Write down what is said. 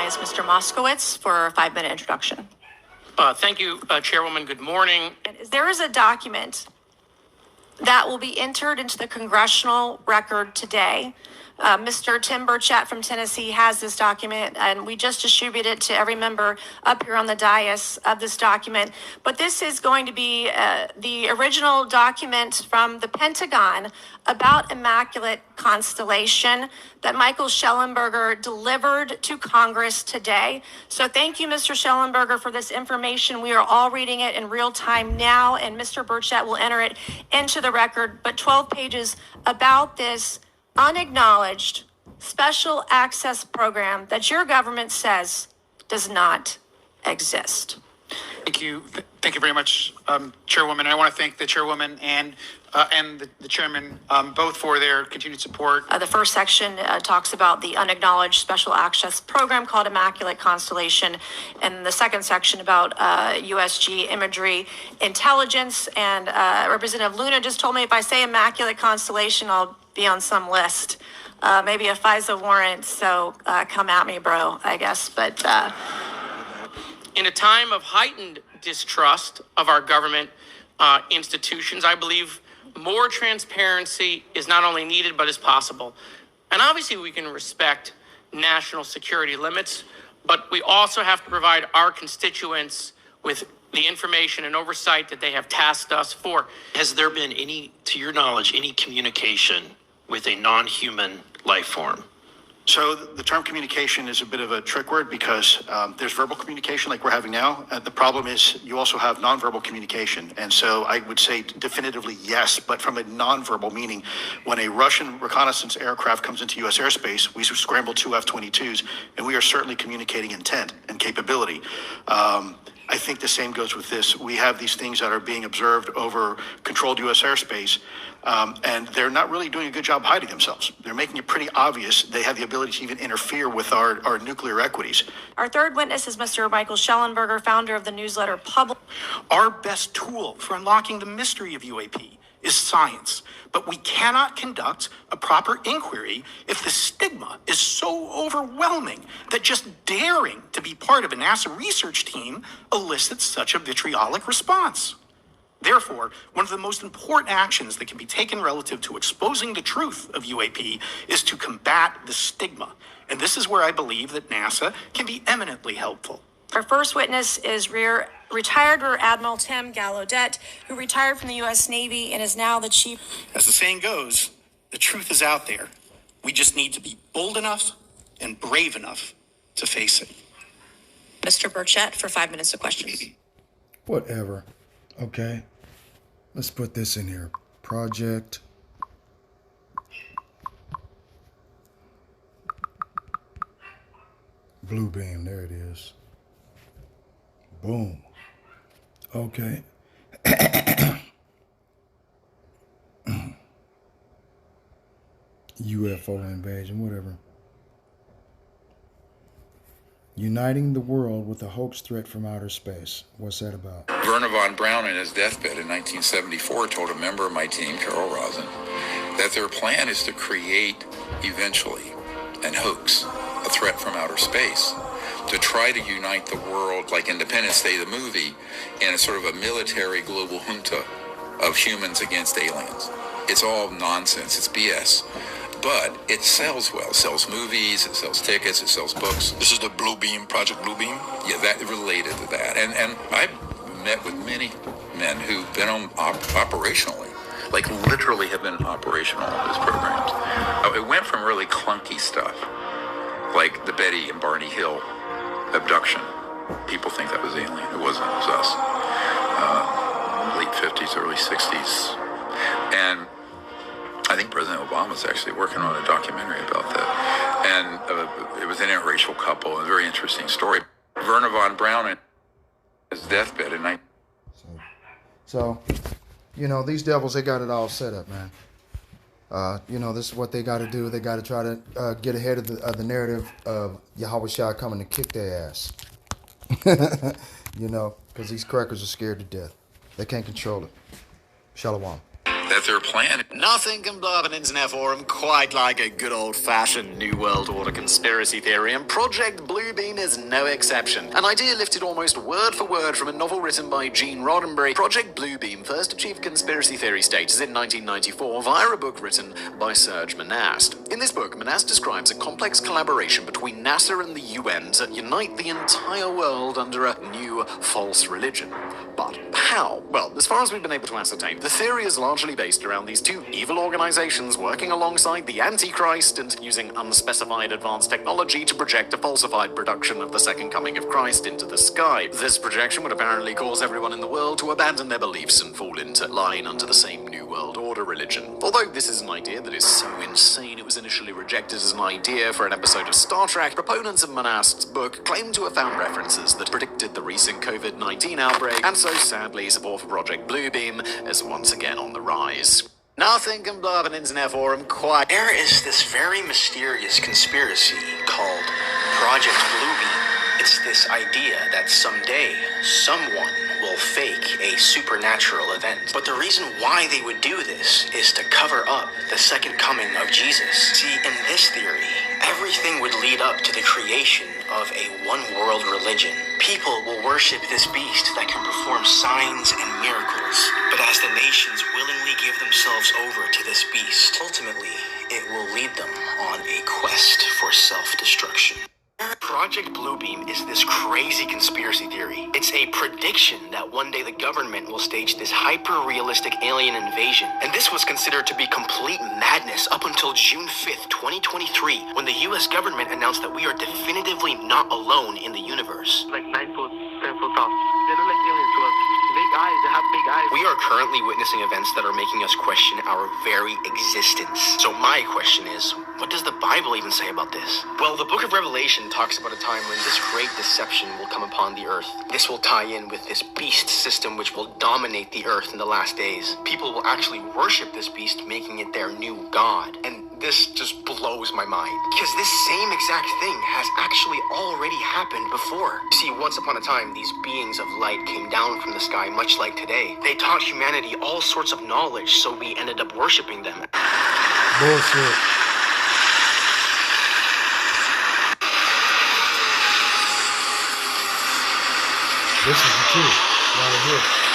recognize Mr. Moskowitz for a 5-minute introduction. Thank you, Chairwoman. Good morning. There is a document that will be entered into the congressional record today. Mr. Tim Burchett from Tennessee has this document, and we just distributed it to every member up here on the dais of this document. But this is going to be the original document from the Pentagon about Immaculate Constellation that Michael Shellenberger delivered to Congress today. So thank you, Mr. Shellenberger, for this information. We are all reading it in real time now, and Mr. Burchett will enter it into the record. But 12 pages about this unacknowledged special access program that your government says does not exist. Thank you. Thank you very much, Chairwoman. I want to thank the Chairwoman and the Chairman both for their continued support. The first section talks about the unacknowledged special access program called Immaculate Constellation, and the second section about USG imagery intelligence. And Representative Luna just told me if I say Immaculate Constellation, I'll be on some list, maybe a FISA warrant. So come at me, bro, I guess. But in a time of heightened distrust of our government institutions, I believe more transparency is not only needed, but is possible. And obviously we can respect national security limits, but we also have to provide our constituents with the information and oversight that they have tasked us for. Has there been any, to your knowledge, any communication with a non-human life form? So the term communication is a bit of a trick word because there's verbal communication like we're having now. The problem is you also have nonverbal communication. And so I would say definitively yes, but from a nonverbal meaning, when a Russian reconnaissance aircraft comes into U.S. airspace, we scramble 2 F-22s, and we are certainly communicating intent and capability. I think the same goes with this. We have these things that are being observed over controlled U.S. airspace, and they're not really doing a good job hiding themselves. They're making it pretty obvious they have the ability to even interfere with our nuclear equities. our third witness is Mr. Michael Shellenberger, founder of the newsletter Public. Our best tool for unlocking the mystery of UAP is science, but we cannot conduct a proper inquiry if the stigma is so overwhelming that just daring to be part of a NASA research team elicits such a vitriolic response. Therefore, one of the most important actions that can be taken relative to exposing the truth of UAP is to combat the stigma. And this is where I believe that NASA can be eminently helpful. Our first witness is retired Rear Admiral Tim Gallaudet, who retired from the U.S. Navy and is now the chief. As the saying goes, the truth is out there. We just need to be bold enough and brave enough to face it. Mr. Burchett for 5 minutes of questions. Whatever. Okay. Let's put this in here. Project. Bluebeam. There it is. Boom. Okay. UFO invasion, whatever. Uniting the world with a hoax threat from outer space. What's that about? Wernher von Braun, in his deathbed in 1974, told a member of my team, Carol Rosen, that their plan is to create, eventually, an hoax, a threat from outer space, to try to unite the world, like Independence Day, the movie, in a sort of a military global junta of humans against aliens. It's all nonsense. It's BS. But it sells well. It sells movies, it sells tickets, it sells books. This is the Bluebeam, Project Bluebeam? Yeah, that related to that. And I've met with many men who've been on operationally, like literally have been operational on those programs. It went from really clunky stuff, like the Betty and Barney Hill abduction. People think that was alien. It wasn't. It was us. Late 50s, early 60s. And I think President Obama's actually working on a documentary about that. And it was an interracial couple, a very interesting story. Wernher von Braun in his deathbed in 19... So, you know, these devils, they got it all set up, man. You know, this is what they got to do. They got to try to get ahead of the narrative of Yahweh Shah coming to kick their ass. You know, because these crackers are scared to death. They can't control it. Shalom. that their plan. Nothing can blow up an internet forum quite like a good old-fashioned New World Order conspiracy theory, and Project Bluebeam is no exception. An idea lifted almost word for word from a novel written by Gene Roddenberry, Project Bluebeam first achieved conspiracy theory status in 1994 via a book written by Serge Monast. In this book, Monast describes a complex collaboration between NASA and the UN to unite the entire world under a new false religion. But how? Well, as far as we've been able to ascertain, the theory is largely based around these two evil organizations working alongside the Antichrist and using unspecified advanced technology to project a falsified production of the second coming of Christ into the sky. This projection would apparently cause everyone in the world to abandon their beliefs and fall into line under the same New World Order religion. Although this is an idea that is so insane it was initially rejected as an idea for an episode of Star Trek, proponents of Monast's book claim to have found references that predicted the recent COVID-19 outbreak, and so sadly support for Project Bluebeam is once again on the rise. Nothing can blow up an internet forum quite. There is this very mysterious conspiracy called Project Bluebeam. It's this idea that someday someone will fake a supernatural event. But the reason why they would do this is to cover up the second coming of Jesus. See, in this theory, everything would lead up to the creation of a one-world religion. People will worship this beast that can perform signs and miracles. But as the nations willingly give themselves over to this beast, ultimately, it will lead them on a quest for self-destruction. Project Bluebeam is this crazy conspiracy theory. It's a prediction that one day the government will stage this hyper-realistic alien invasion. And this was considered to be complete madness up until June 5th, 2023, when the US government announced that we are definitively not alone in the universe. Like 9 foot, 10 foot tall. They look like aliens to us. Big eyes, they have big eyes. We are currently witnessing events that are making us question our very existence. So my question is, what does the Bible even say about this? Well, the book of Revelation talks about a time when this great deception will come upon the earth. This will tie in with this beast system which will dominate the earth in the last days. People will actually worship this beast, making it their new god. And this just blows my mind. Because this same exact thing has actually already happened before. See, once upon a time, these beings of light came down from the sky, much like today. They taught humanity all sorts of knowledge, so we ended up worshiping them. Bullshit. This is the truth right here.